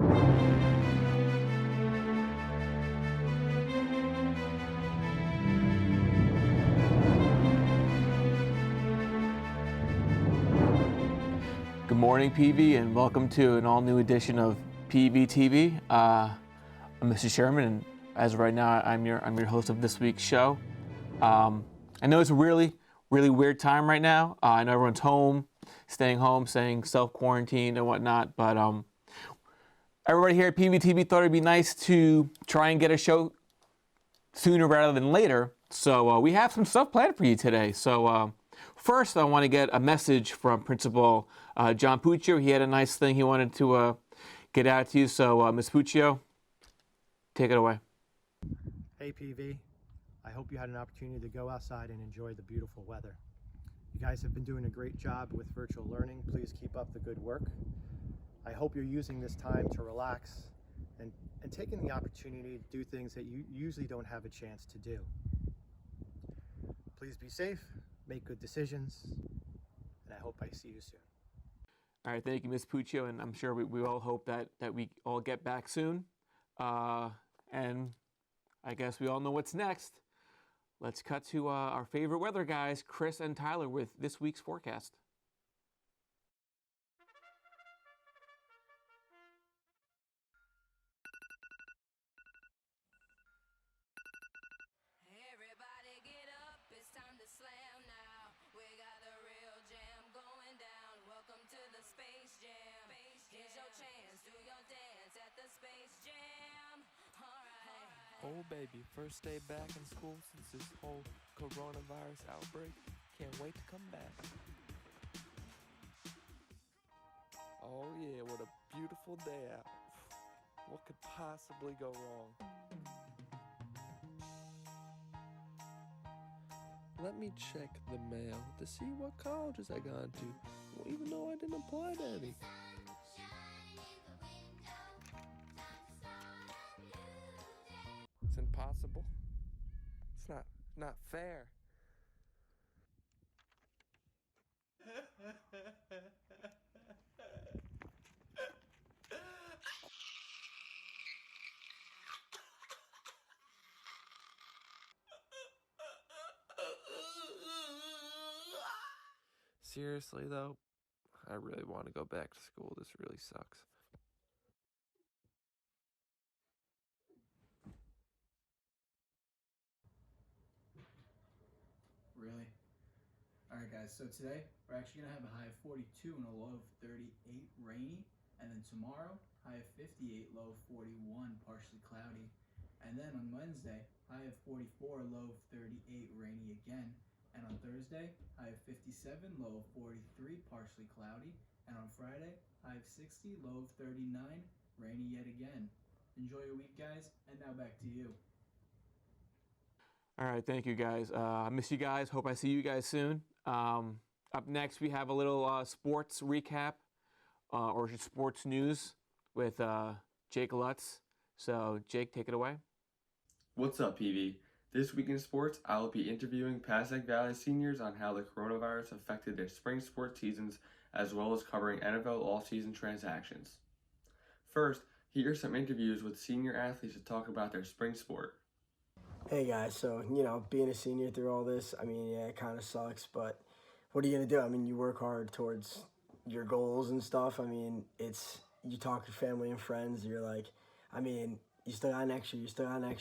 Good morning, PV, and welcome to an all-new edition of PVTV. I'm Mr. Sherman, and as of right now, I'm your host of this week's show. I know it's a really weird time right now. I know everyone's home, staying self-quarantine and whatnot, but everybody here at PVTV thought it'd be nice to try and get a show sooner rather than later. So we have some stuff planned for you today. So first, I want to get a message from Principal John Puccio. He had a nice thing he wanted to get out to you. So Ms. Puccio, take it away. Hey PV, I hope you had an opportunity to go outside and enjoy the beautiful weather. You guys have been doing a great job with virtual learning. Please keep up the good work. I hope you're using this time to relax and taking the opportunity to do things that you usually don't have a chance to do. Please be safe, make good decisions, and I hope I see you soon. All right, thank you, Ms. Puccio, and I'm sure we all hope that we all get back soon. And I guess we all know what's next. Let's cut to our favorite weather guys, Chris and Tyler, with this week's forecast. Everybody get up, it's time to slam now. We got the real jam going down. Welcome to the Space Jam. Here's your chance, do your dance at the Space Jam. Alright. Oh baby, first day back in school since this whole coronavirus outbreak. Can't wait to come back. Oh yeah, what a beautiful day out. What could possibly go wrong? Let me check the mail to see what colleges I got into, even though I didn't apply to any. It's impossible. It's not fair. Seriously though, I really want to go back to school. This really sucks. Really? Alright guys, so today we're actually going to have a high of 42 and a low of 38 rainy, and then tomorrow high of 58, low of 41, partially cloudy, and then on Wednesday high of 44, low of 38, rainy again, and on Thursday high of 57, low of 43, partially cloudy, and on Friday high of 60, low of 39, rainy yet again. Enjoy your week guys, and now back to you. All right, thank you guys. I miss you guys. Hope I see you guys soon. Up next, we have a little sports recap or sports news with Jake Lutz. So, Jake, take it away. What's up, PV? This week in sports, I will be interviewing Passaic Valley seniors on how the coronavirus affected their spring sports seasons, as well as covering NFL all-season transactions. First, here are some interviews with senior athletes to talk about their spring sport. Hey guys, so, being a senior through all this, it kind of sucks, but what are you going to do? You work hard towards your goals and stuff. You talk to family and friends, you're like, you still got next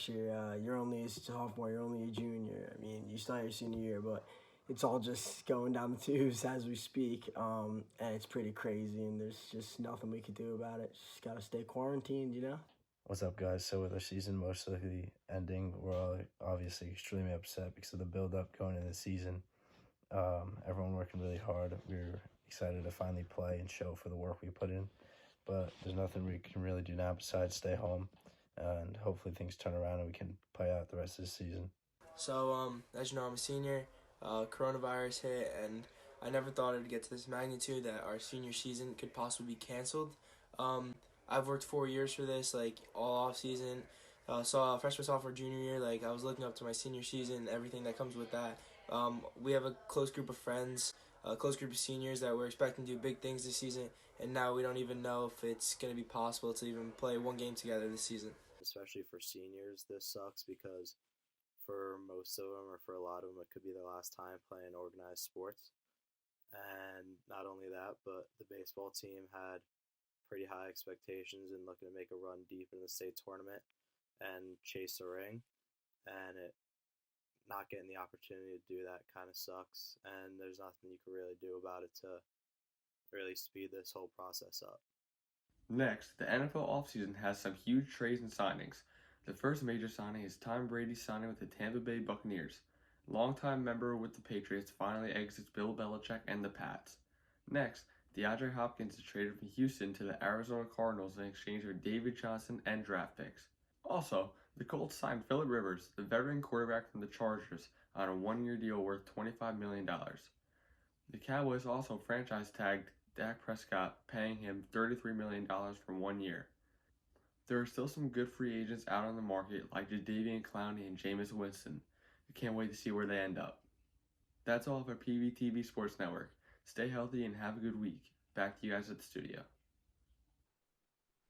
year, you're only a sophomore, you're only a junior, you still have your senior year, but it's all just going down the tubes as we speak, and it's pretty crazy, and there's just nothing we could do about it. Just got to stay quarantined, What's up, guys? So with our season mostly ending, we're all obviously extremely upset because of the build-up going into the season. Everyone working really hard. We're excited to finally play and show for the work we put in, but there's nothing we can really do now besides stay home, and hopefully things turn around and we can play out the rest of the season. So, as you know, I'm a senior. Coronavirus hit, and I never thought it would get to this magnitude that our senior season could possibly be canceled. I've worked 4 years for this, all off season. So freshman, sophomore, junior year, I was looking up to my senior season, everything that comes with that. We have a close group of friends. a close group of seniors that we're expecting to do big things this season, and now we don't even know if it's going to be possible to even play one game together this season. Especially for seniors, this sucks because for most of them, or for a lot of them, it could be their last time playing organized sports. And not only that, but the baseball team had pretty high expectations and looking to make a run deep in the state tournament and chase a ring. And it not getting the opportunity to do that kind of sucks. And there's nothing you can really do about it to really speed this whole process up. Next, the NFL offseason has some huge trades and signings. The first major signing is Tom Brady's signing with the Tampa Bay Buccaneers. Longtime member with the Patriots finally exits Bill Belichick and the Pats. Next, DeAndre Hopkins is traded from Houston to the Arizona Cardinals in exchange for David Johnson and draft picks. Also, the Colts signed Phillip Rivers, the veteran quarterback from the Chargers, on a one-year deal worth $25 million. The Cowboys also franchise tagged Dak Prescott, paying him $33 million for 1 year. There are still some good free agents out on the market like Jadeveon Clowney and Jameis Winston. I can't wait to see where they end up. That's all for PVTV Sports Network. Stay healthy and have a good week. Back to you guys at the studio.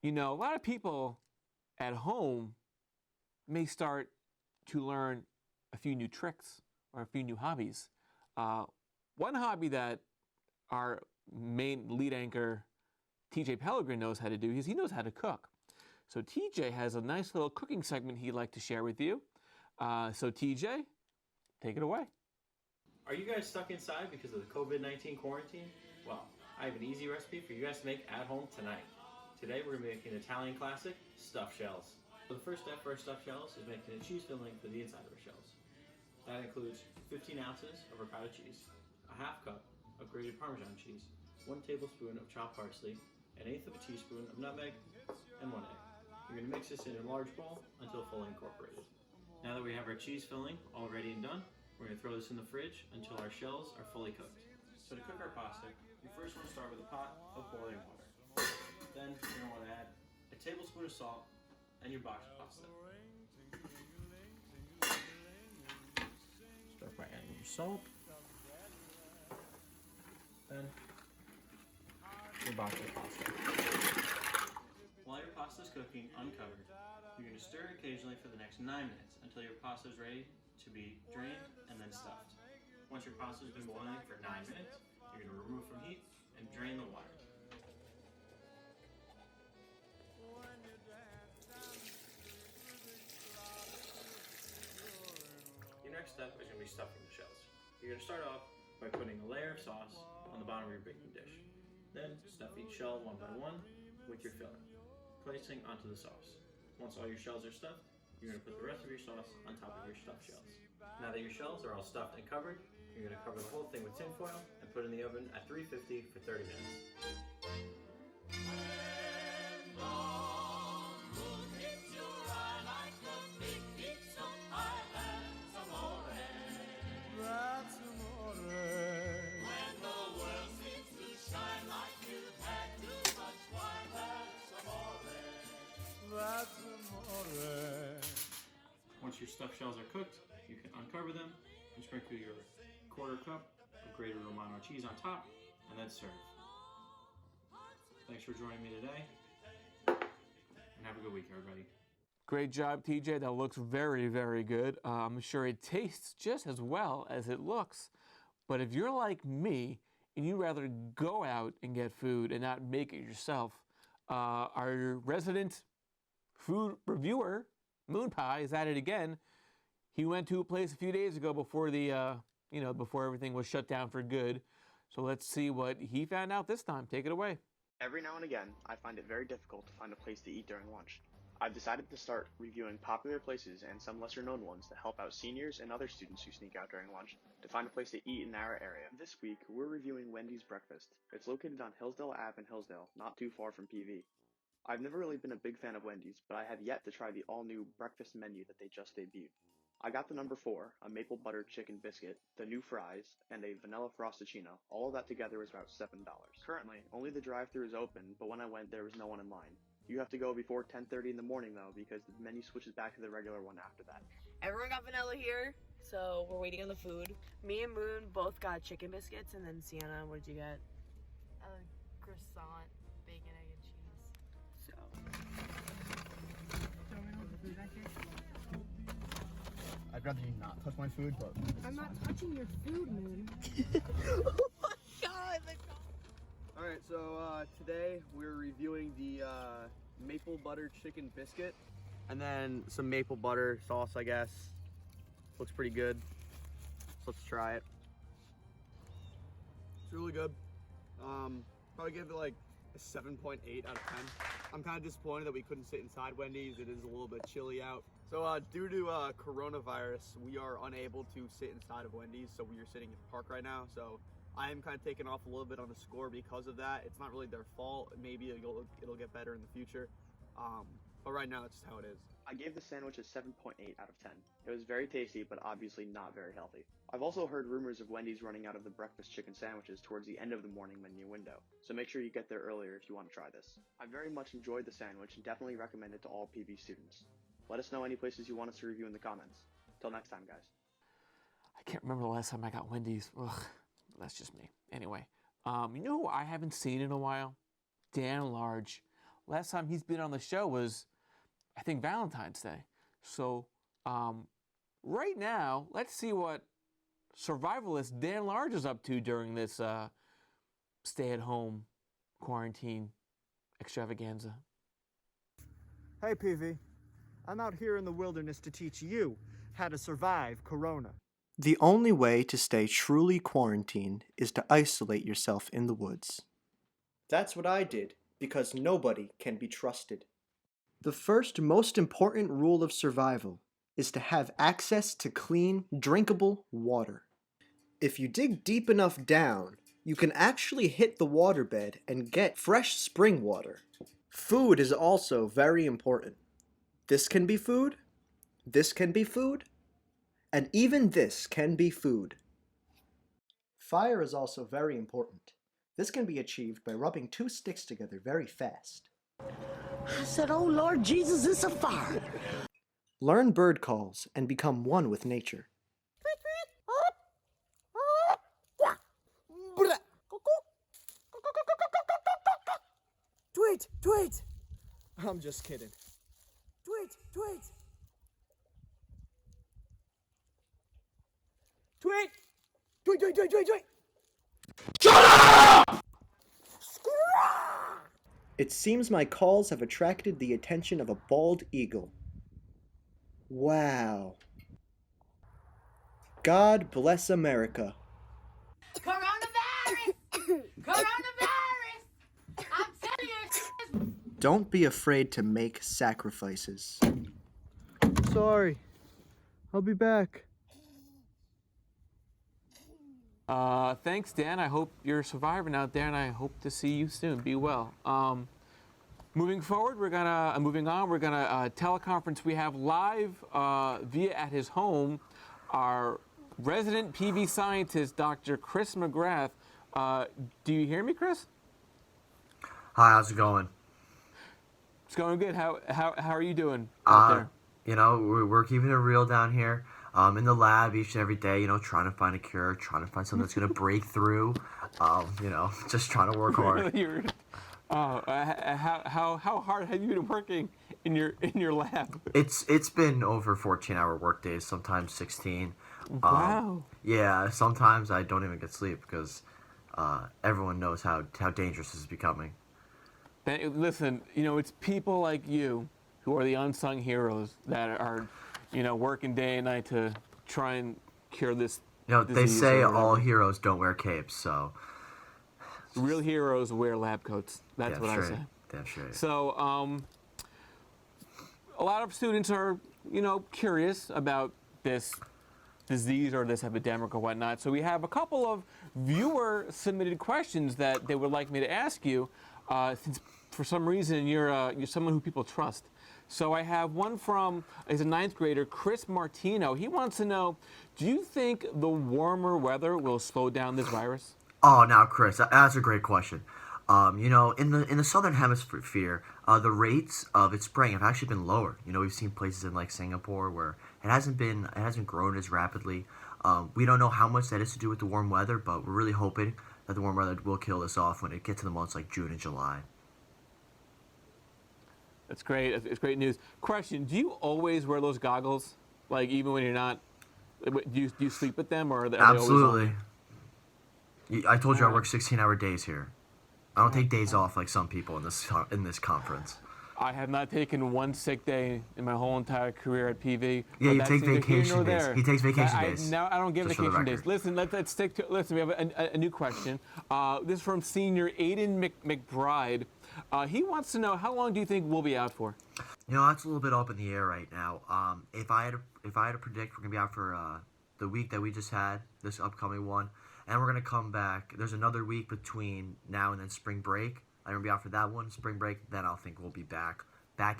You know, a lot of people at home may start to learn a few new tricks or a few new hobbies. One hobby that our main lead anchor, TJ Pellegrin, knows how to do is he knows how to cook. So TJ has a nice little cooking segment he'd like to share with you. So TJ, take it away. Are you guys stuck inside because of the COVID-19 quarantine? Well, I have an easy recipe for you guys to make at home tonight. Today we're going to make an Italian classic, stuffed shells. So the first step for our stuffed shells is making a cheese filling for the inside of our shells. That includes 15 ounces of ricotta cheese, a half cup of grated Parmesan cheese, 1 tablespoon of chopped parsley, an eighth of a teaspoon of nutmeg, and 1 egg. You're going to mix this in a large bowl until fully incorporated. Now that we have our cheese filling all ready and done, we're going to throw this in the fridge until our shells are fully cooked. So to cook our pasta, you first want to start with a pot of boiling water. Then you're going to want to add a tablespoon of salt and your box pasta. Start by adding your salt. Then your box of pasta. While your pasta is cooking uncovered, you're going to stir occasionally for the next 9 minutes until your pasta is ready to be drained and then stuffed. Once your pasta has been boiling for 9 minutes, you're going to remove from heat and drain the water. Your next step is going to be stuffing the shells. You're going to start off by putting a layer of sauce on the bottom of your baking dish. Then stuff each shell one by one with your filling, placing onto the sauce. Once all your shells are stuffed, you're going to put the rest of your sauce on top of your stuffed shells. Now that your shells are all stuffed and covered, you're going to cover the whole thing with tin foil and put it in the oven at 350 for 30 minutes. Once your stuffed shells are cooked, you can uncover them and sprinkle your quarter cup of grated Romano cheese on top, and then serve. Thanks for joining me today, and have a good week, everybody. Great job, TJ. That looks very, very good. I'm sure it tastes just as well as it looks. But if you're like me and you'd rather go out and get food and not make it yourself, our resident food reviewer, Moon Pie, is at it again. He went to a place a few days ago before before everything was shut down for good. So let's see what he found out this time. Take it away. Every now and again, I find it very difficult to find a place to eat during lunch. I've decided to start reviewing popular places and some lesser known ones to help out seniors and other students who sneak out during lunch to find a place to eat in our area. This week, we're reviewing Wendy's Breakfast. It's located on Hillsdale Ave in Hillsdale, not too far from PV. I've never really been a big fan of Wendy's, but I have yet to try the all-new breakfast menu that they just debuted. I got the number 4, a maple butter chicken biscuit, the new fries, and a vanilla frosticino. All of that together was about $7. Currently, only the drive-thru is open, but when I went, there was no one in line. You have to go before 10:30 in the morning though, because the menu switches back to the regular one after that. Everyone got vanilla here. so we're waiting on the food. Me and Moon both got chicken biscuits, and then Sienna, what did you get? A croissant, bacon, egg, and cheese. So. I'd rather you not touch my food, but... I'm not touching your food, Moon. Oh my god, Alright, so today we're reviewing the maple butter chicken biscuit. And then some maple butter sauce, I guess. Looks pretty good. So let's try it. It's really good. Probably give it like a 7.8 out of 10. I'm kind of disappointed that we couldn't sit inside Wendy's. It is a little bit chilly out. So due to coronavirus, we are unable to sit inside of Wendy's. So we are sitting in the park right now. So I am kind of taking off a little bit on the score because of that. It's not really their fault. Maybe it'll get better in the future. But right now, that's just how it is. I gave the sandwich a 7.8 out of 10. It was very tasty, but obviously not very healthy. I've also heard rumors of Wendy's running out of the breakfast chicken sandwiches towards the end of the morning menu window, so make sure you get there earlier if you want to try this. I very much enjoyed the sandwich and definitely recommend it to all PV students. Let us know any places you want us to review in the comments. Till next time, guys. I can't remember the last time I got Wendy's. Ugh, that's just me. Anyway, you know who I haven't seen in a while? Dan Large. Last time he's been on the show was, I think, Valentine's Day. So right now, let's see what Survivalist Dan Large is up to during this stay-at-home quarantine extravaganza. Hey PV, I'm out here in the wilderness to teach you how to survive Corona. The only way to stay truly quarantined is to isolate yourself in the woods. That's what I did, because nobody can be trusted. The first most important rule of survival is to have access to clean, drinkable water. If you dig deep enough down, you can actually hit the waterbed and get fresh spring water. Food is also very important. This can be food, this can be food, and even this can be food. Fire is also very important. This can be achieved by rubbing 2 sticks together very fast. I said, oh Lord Jesus, it's a fire. Learn bird calls and become one with nature. Tweet, tweet. I'm just kidding. Tweet, tweet. Tweet. Tweet, tweet, tweet, tweet, tweet. It seems my calls have attracted the attention of a bald eagle. Wow. God bless America. Coronavirus! Coronavirus! I'm telling you. Don't be afraid to make sacrifices. Sorry. I'll be back. Thanks, Dan. I hope you're surviving out there, and I hope to see you soon. Be well. Moving forward, we're gonna teleconference. We have live via at his home our resident PV scientist, Dr. Chris McGrath. Do you hear me, Chris? Hi, how's it going? It's going good. How are you doing out there? You know, we're keeping it real down here. In the lab each and every day, you know, trying to find a cure, trying to find something that's going to break through, you know, just trying to work hard. How hard have you been working in your lab? It's been over 14-hour work days, sometimes 16. Wow. Yeah, sometimes I don't even get sleep because everyone knows how dangerous this is becoming. Listen, you know, it's people like you who are the unsung heroes that are, you know, working day and night to try and cure this. You know, they say all heroes don't wear capes, so. Real heroes wear lab coats. That's what I say. That's right. So, a lot of students are, you know, curious about this disease or this epidemic or whatnot. So we have a couple of viewer-submitted questions that they would like me to ask you, since for some reason you're someone who people trust. So I have one from, he's a 9th grader, Chris Martino. He wants to know, do you think the warmer weather will slow down this virus? Oh, now, Chris, that's a great question. In the southern hemisphere, the rates of its spraying have actually been lower. We've seen places in like Singapore where it hasn't grown as rapidly. We don't know how much that is to do with the warm weather, but we're really hoping that the warm weather will kill this off when it gets to the months like June and July. That's great. It's great news. Question: do you always wear those goggles? Like even when you're not, do you sleep with them, or are they Absolutely. Always on? I told you I work 16-hour days here. I don't take days off like some people in this conference. I have not taken one sick day in my whole entire career at PV. Yeah, you take vacation days. He takes vacation days. No, I don't give Just vacation days. Listen, let's stick to. Listen, we have a new question. This is from senior Aiden McBride. He wants to know, how long do you think we'll be out for? That's a little bit up in the air right now. If I had to predict, we're gonna be out for the week that we just had, this upcoming one, and we're gonna come back. There's another week between now and then spring break. I'm gonna be out for that one, spring break. Then I'll think we'll be back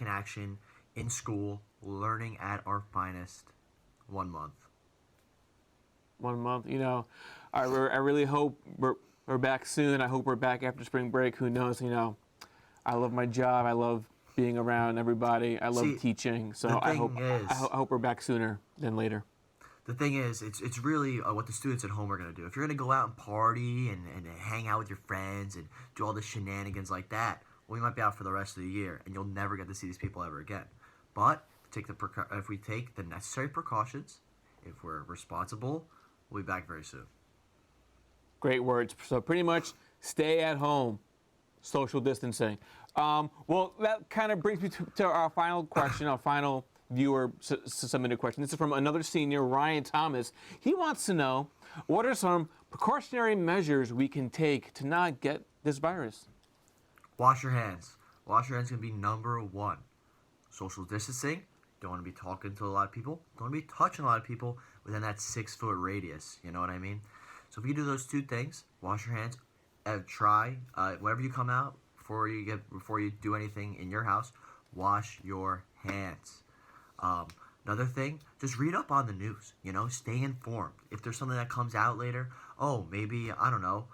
in action, in school, learning at our finest. 1 month. 1 month. I really hope we're back soon. I hope we're back after spring break. Who knows? I love my job. I love being around everybody. I love teaching. So I hope we're back sooner than later. The thing is, it's really what the students at home are going to do. If you're going to go out and party and hang out with your friends and do all the shenanigans like that, well, we might be out for the rest of the year, and you'll never get to see these people ever again. But if we take the necessary precautions, if we're responsible, we'll be back very soon. Great words. So pretty much stay at home, social distancing. Well, that kind of brings me to our final question, our final viewer submitted question. This is from another senior, Ryan Thomas. He wants to know, what are some precautionary measures we can take to not get this virus? Wash your hands. Wash your hands is going to be number one. Social distancing. Don't want to be talking to a lot of people. Don't want to be touching a lot of people within that 6-foot radius. You know what I mean? So if you do those two things, wash your hands. Try whenever you come out, before you do anything in your house, wash your hands. Another thing, just read up on the news, stay informed. If there's something that comes out later, maybe, I don't know,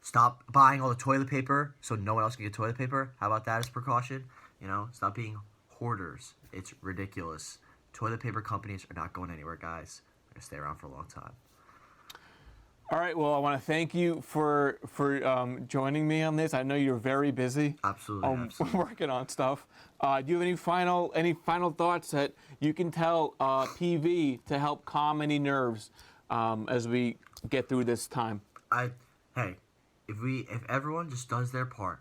stop buying all the toilet paper so no one else can get toilet paper. How about that as precaution? Stop being hoarders. It's ridiculous. Toilet paper companies are not going anywhere, guys. They're going to stay around for a long time. All right. Well, I want to thank you for joining me on this. I know you're very busy. Absolutely. Working on stuff. Do you have any final thoughts that you can tell PV to help calm any nerves as we get through this time? If everyone just does their part,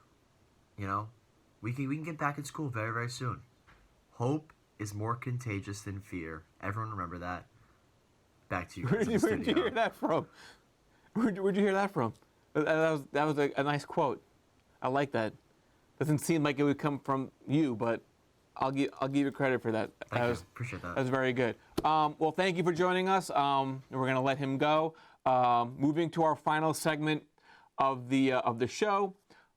we can get back in school very, very soon. Hope is more contagious than fear. Everyone remember that. Back to you guys in the studio. Where'd you hear that from? Where'd you hear that from? That was a nice quote. I like that. Doesn't seem like it would come from you, but I'll give you credit for that. Appreciate that. That was very good. Well, thank you for joining us. We're going to let him go. Moving to our final segment of the show,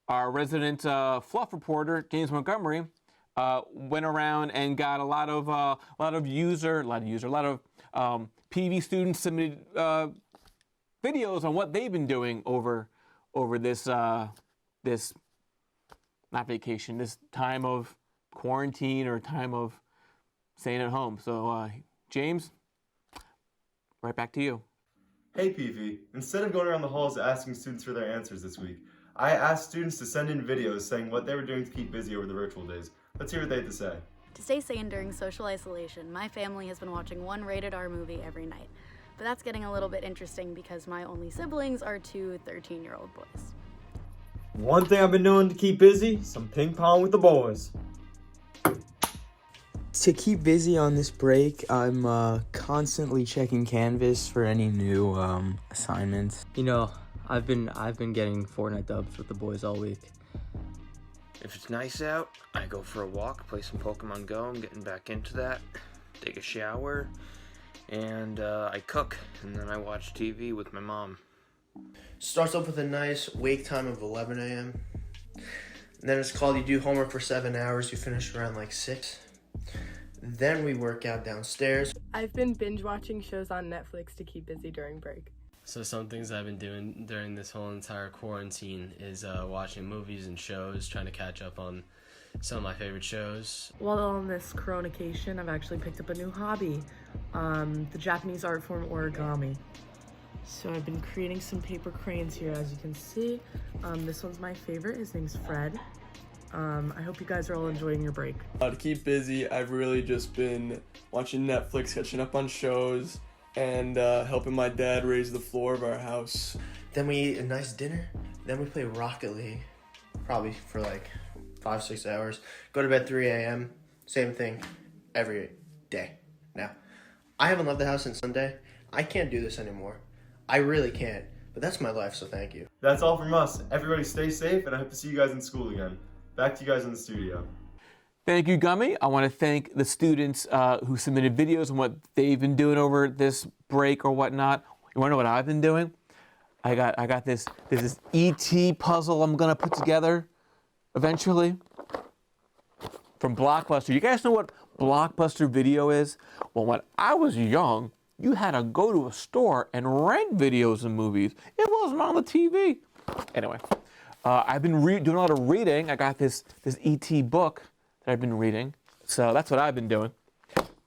our resident Fluff reporter James Montgomery went around and got a lot of PV students submitted videos on what they've been doing over this not vacation, this time of quarantine or time of staying at home. So James, right back to you. Hey PV, instead of going around the halls asking students for their answers this week, I asked students to send in videos saying what they were doing to keep busy over the virtual days. Let's hear what they had to say. To stay sane during social isolation, my family has been watching one rated R movie every night. But that's getting a little bit interesting because my only siblings are 2 13-year-old boys. One thing I've been doing to keep busy, some ping pong with the boys. To keep busy on this break, I'm constantly checking Canvas for any new assignments. I've been getting Fortnite dubs with the boys all week. If it's nice out, I go for a walk, play some Pokemon Go. I'm getting back into that. Take a shower, and I cook, and then I watch TV with my mom. Starts off with a nice wake time of 11 a.m. Then it's called you do homework for 7 hours. You finish around like 6. Then we work out downstairs. I've been binge watching shows on Netflix to keep busy during break. So some things I've been doing during this whole entire quarantine is watching movies and shows, trying to catch up on some of my favorite shows. While on this coronacation, I've actually picked up a new hobby, the Japanese art form origami. So I've been creating some paper cranes here, as you can see. This one's my favorite. His name's Fred. I hope you guys are all enjoying your break. To keep busy, I've really just been watching Netflix, catching up on shows, and helping my dad raise the floor of our house. Then we eat a nice dinner. Then we play Rocket League, probably for like 5-6 hours. Go to bed 3 a.m. Same thing every day. Now, I haven't left the house since Sunday. I can't do this anymore. I really can't. But that's my life, so thank you. That's all from us. Everybody stay safe, and I hope to see you guys in school again. Back to you guys in the studio. Thank you, Gummy. I want to thank the students who submitted videos and what they've been doing over this break or whatnot. You want to know what I've been doing? I got this ET puzzle I'm gonna put together eventually from Blockbuster. You guys know what Blockbuster Video is? Well, when I was young, you had to go to a store and rent videos and movies. It wasn't on the TV. Anyway, I've been doing a lot of reading. I got this ET book that I've been reading, so that's what I've been doing.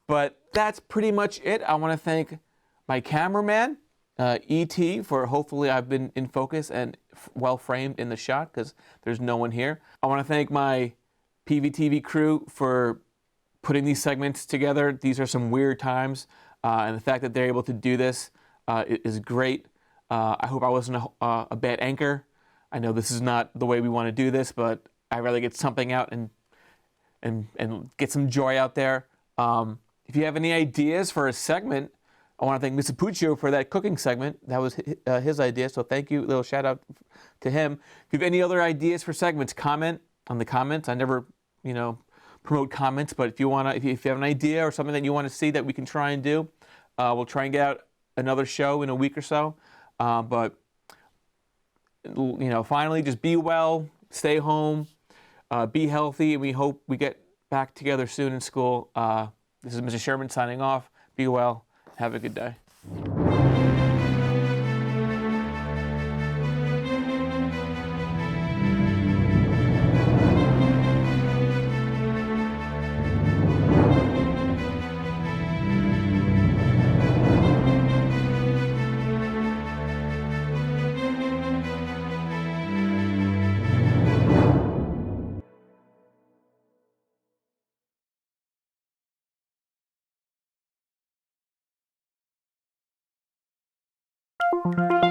But that's pretty much it. I want to thank my cameraman, ET, for hopefully I've been in focus and well framed in the shot because there's no one here. I want to thank my PVTV crew for putting these segments together. These are some weird times, and the fact that they're able to do this is great. I hope I wasn't a bad anchor. I know this is not the way we want to do this, but I'd rather get something out and get some joy out there. If you have any ideas for a segment, I want to thank Mr. Puccio for that cooking segment. That was his idea, so thank you. A little shout out to him. If you have any other ideas for segments, comment on the comments. I never, promote comments, but if you have an idea or something that you want to see that we can try and do, we'll try and get out another show in a week or so. But finally, just be well, stay home, be healthy, and we hope we get back together soon in school. This is Mr. Sherman signing off. Be well. Have a good day. Thank you.